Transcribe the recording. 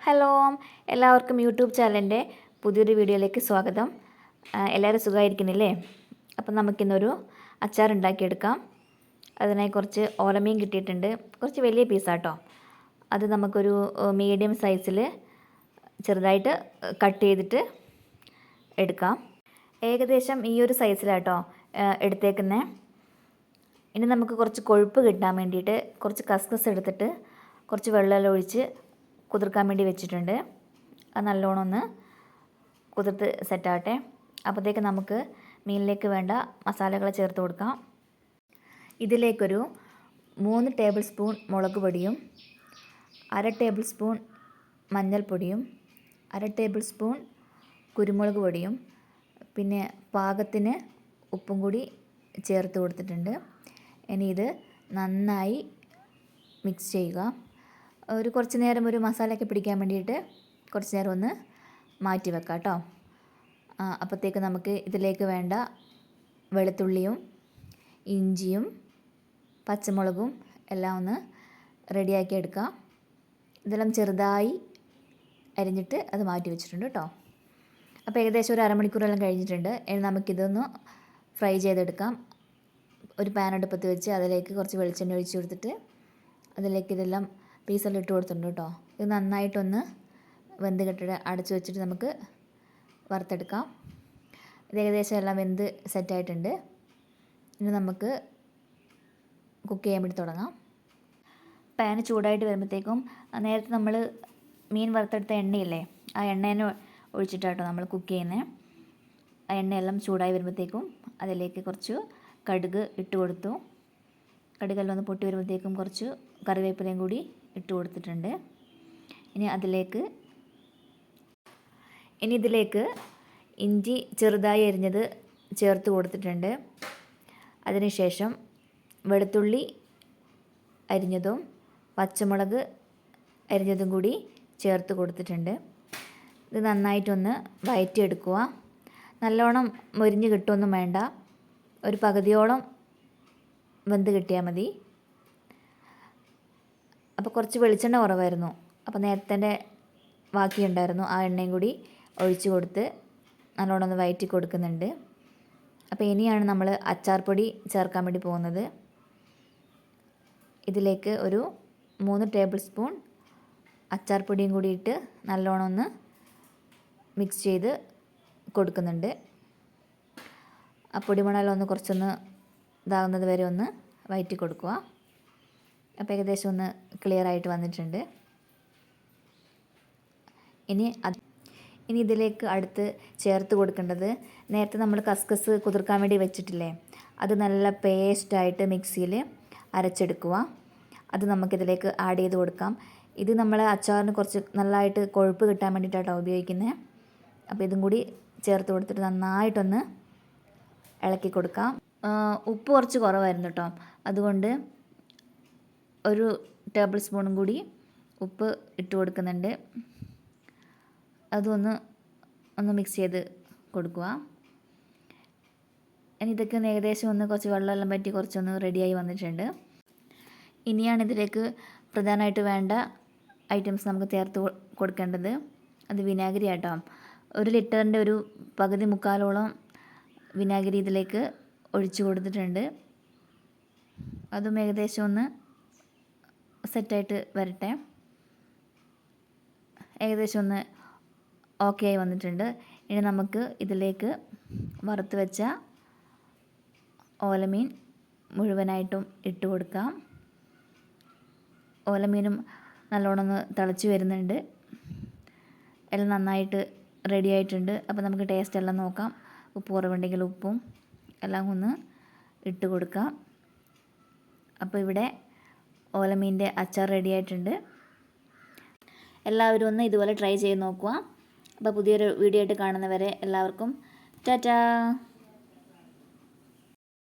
Hello, എല്ലാവർക്കും YouTube ചാനലിൻ്റെ പുതിയൊരു വീഡിയോയിലേക്ക് സ്വാഗതം. എല്ലാവരും സുഖമായിരിക്കുന്നില്ലേ? അപ്പം നമുക്കിന്നൊരു അച്ചാർ ഉണ്ടാക്കിയെടുക്കാം. അതിനായി കുറച്ച് ഓലമീൻ കിട്ടിയിട്ടുണ്ട്. കുറച്ച് വലിയ പീസാട്ടോ. അത് നമുക്കൊരു മീഡിയം സൈസിൽ ചെറുതായിട്ട് കട്ട് ചെയ്തിട്ട് എടുക്കാം. ഏകദേശം ഈ ഒരു സൈസിലാട്ടോ എടുത്തേക്കുന്നത്. ഇനി നമുക്ക് കുറച്ച് കൊഴുപ്പ് കിട്ടാൻ വേണ്ടിയിട്ട് കുറച്ച് കസ്കസ് എടുത്തിട്ട് കുറച്ച് വെള്ളമെല്ലാം ഒഴിച്ച് കുതിർക്കാൻ വേണ്ടി വെച്ചിട്ടുണ്ട്. അത് നല്ലോണം ഒന്ന് കുതിർത്ത് സെറ്റാകട്ടെ. അപ്പോഴത്തേക്ക് നമുക്ക് മീനിലേക്ക് വേണ്ട മസാലകൾ ചേർത്ത് കൊടുക്കാം. ഇതിലേക്കൊരു 3 ടേബിൾ സ്പൂൺ മുളക് പൊടിയും 1/2 ടേബിൾ സ്പൂൺ മഞ്ഞൾപ്പൊടിയും 1/2 ടേബിൾ സ്പൂൺ കുരുമുളക് പൊടിയും പിന്നെ പാകത്തിന് ഉപ്പും കൂടി ചേർത്ത് കൊടുത്തിട്ടുണ്ട്. ഇനി ഇത് നന്നായി മിക്സ് ചെയ്യുക. കുറച്ച് നേരം ഒരു മസാലയൊക്കെ പിടിക്കാൻ വേണ്ടിയിട്ട് കുറച്ച് നേരം ഒന്ന് മാറ്റി വെക്കാം കേട്ടോ. അപ്പോഴത്തേക്ക് നമുക്ക് ഇതിലേക്ക് വേണ്ട വെളുത്തുള്ളിയും ഇഞ്ചിയും പച്ചമുളകും എല്ലാം ഒന്ന് റെഡിയാക്കി എടുക്കാം. ഇതെല്ലാം ചെറുതായി അരിഞ്ഞിട്ട് അത് മാറ്റി വെച്ചിട്ടുണ്ട് കേട്ടോ. അപ്പോൾ ഏകദേശം ഒരു അരമണിക്കൂറെല്ലാം കഴിഞ്ഞിട്ടുണ്ട്. ഇനി നമുക്കിതൊന്ന് ഫ്രൈ ചെയ്തെടുക്കാം. ഒരു പാൻ അടുപ്പത്ത് വെച്ച് അതിലേക്ക് കുറച്ച് വെളിച്ചെണ്ണ ഒഴിച്ച് കൊടുത്തിട്ട് അതിലേക്ക് ഇതെല്ലാം പീസെല്ലാം ഇട്ട് കൊടുത്തിട്ടുണ്ട് കേട്ടോ. ഇത് നന്നായിട്ടൊന്ന് വെന്ത് കെട്ടിട്ട് അടച്ചു വെച്ചിട്ട് നമുക്ക് വറുത്തെടുക്കാം. ഇത് ഏകദേശം എല്ലാം വെന്ത് സെറ്റായിട്ടുണ്ട്. ഇനി നമുക്ക് കുക്ക് ചെയ്യാൻ വേണ്ടി തുടങ്ങാം. പാൻ ചൂടായിട്ട് വരുമ്പോഴത്തേക്കും നേരത്തെ നമ്മൾ മീൻ വറുത്തെടുത്ത എണ്ണയില്ലേ, ആ എണ്ണേനെ ഒഴിച്ചിട്ടാട്ടോ നമ്മൾ കുക്ക് ചെയ്യുന്നത്. ആ എണ്ണയെല്ലാം ചൂടായി വരുമ്പോഴത്തേക്കും അതിലേക്ക് കുറച്ച് കടുക് ഇട്ട് കൊടുത്തു. കടുകെല്ലാം ഒന്ന് പൊട്ടി വരുമ്പോഴത്തേക്കും കുറച്ച് കറിവേപ്പിലയും കൂടി ഇട്ട് കൊടുത്തിട്ടുണ്ട്. ഇനി ഇതിലേക്ക് ഇഞ്ചി ചെറുതായി അരിഞ്ഞത് ചേർത്ത് കൊടുത്തിട്ടുണ്ട്. അതിനുശേഷം വെളുത്തുള്ളി അരിഞ്ഞതും പച്ചമുളക് അരിഞ്ഞതും കൂടി ചേർത്ത് കൊടുത്തിട്ടുണ്ട്. ഇത് നന്നായിട്ടൊന്ന് വഴറ്റിയെടുക്കുക. നല്ലോണം മൊരിഞ്ഞ് കിട്ടുമൊന്നും വേണ്ട, ഒരു പകുതിയോളം വെന്ത് കിട്ടിയാൽ മതി. അപ്പോൾ കുറച്ച് വെളിച്ചെണ്ണ കുറവായിരുന്നു. അപ്പോൾ നേരത്തെ ബാക്കിയുണ്ടായിരുന്നു, ആ എണ്ണയും കൂടി ഒഴിച്ച് കൊടുത്ത് നല്ലോണം ഒന്ന് വഴറ്റി കൊടുക്കുന്നുണ്ട്. അപ്പോൾ ഇനിയാണ് നമ്മൾ അച്ചാർ പൊടി ചേർക്കാൻ വേണ്ടി പോകുന്നത്. ഇതിലേക്ക് ഒരു 3 ടേബിൾ സ്പൂൺ അച്ചാർ പൊടിയും കൂടി ഇട്ട് നല്ലോണം ഒന്ന് മിക്സ് ചെയ്ത് കൊടുക്കുന്നുണ്ട്. ആ പൊടിമണമെല്ലാം ഒന്ന് കുറച്ചൊന്ന് ഇതാകുന്നത് വരെ ഒന്ന് വഴറ്റി കൊടുക്കുക. അപ്പോൾ ഏകദേശം ഒന്ന് ക്ലിയർ ആയിട്ട് വന്നിട്ടുണ്ട്. ഇനി ഇതിലേക്ക് അടുത്ത് ചേർത്ത് കൊടുക്കേണ്ടത് നേരത്തെ നമ്മൾ കസ്കസ് കുതിർക്കാൻ വേണ്ടി വെച്ചിട്ടില്ലേ, അത് നല്ല പേസ്റ്റായിട്ട് മിക്സിയിൽ അരച്ചെടുക്കുക. അത് നമുക്കിതിലേക്ക് ആഡ് ചെയ്ത് കൊടുക്കാം. ഇത് നമ്മൾ അച്ചാറിന് കുറച്ച് നല്ലതായിട്ട് കൊഴുപ്പ് കിട്ടാൻ വേണ്ടിയിട്ടാണ് ഉപയോഗിക്കുന്നത്. അപ്പോൾ ഇതും കൂടി ചേർത്ത് കൊടുത്തിട്ട് നന്നായിട്ടൊന്ന് ഇളക്കി കൊടുക്കാം. ഉപ്പ് കുറച്ച് കുറവായിരുന്നു കേട്ടോ, അതുകൊണ്ട് 1 ടേബിൾ സ്പൂണും കൂടി ഉപ്പ് ഇട്ട് കൊടുക്കുന്നുണ്ട്. അതൊന്ന് മിക്സ് ചെയ്ത് കൊടുക്കുക. ഇനി ഇതൊക്കെ ഏകദേശം ഒന്ന് കുറച്ച് വെള്ളമെല്ലാം പറ്റി കുറച്ചൊന്ന് റെഡിയായി വന്നിട്ടുണ്ട്. ഇനിയാണ് ഇതിലേക്ക് പ്രധാനമായിട്ട് വേണ്ട ഐറ്റംസ് നമുക്ക് ചേർത്ത് കൊടുക്കേണ്ടത്. അത് വിനാഗിരി ആട്ടോ. 1 ലിറ്ററിൻ്റെ ഒരു പകുതി മുക്കാലോളം വിനാഗിരി ഇതിലേക്ക് ഒഴിച്ചു കൊടുത്തിട്ടുണ്ട്. അതും ഏകദേശം ഒന്ന് സെറ്റായിട്ട് വരട്ടെ. ഏകദേശം ഒന്ന് ഓക്കെ ആയി വന്നിട്ടുണ്ട്. ഇനി നമുക്ക് ഇതിലേക്ക് വറുത്ത് വെച്ച ഓലമീൻ മുഴുവനായിട്ടും ഇട്ട് കൊടുക്കാം. ഓലമീനും നല്ലോണം ഒന്ന് തിളച്ച് വരുന്നുണ്ട്. എല്ലാം നന്നായിട്ട് റെഡി ആയിട്ടുണ്ട്. അപ്പോൾ നമുക്ക് ടേസ്റ്റ് എല്ലാം നോക്കാം. ഉപ്പ് കുറവുണ്ടെങ്കിൽ ഉപ്പും എല്ലാം ഒന്ന് ഇട്ട് കൊടുക്കാം. അപ്പോൾ ഇവിടെ ഓലമീൻ്റെ അച്ചാർ റെഡി ആയിട്ടുണ്ട്. എല്ലാവരും ഒന്ന് ഇതുപോലെ ട്രൈ ചെയ്ത് നോക്കുക. അപ്പോൾ പുതിയൊരു വീഡിയോ ആയിട്ട് കാണുന്നവരെ എല്ലാവർക്കും ടാറ്റാ.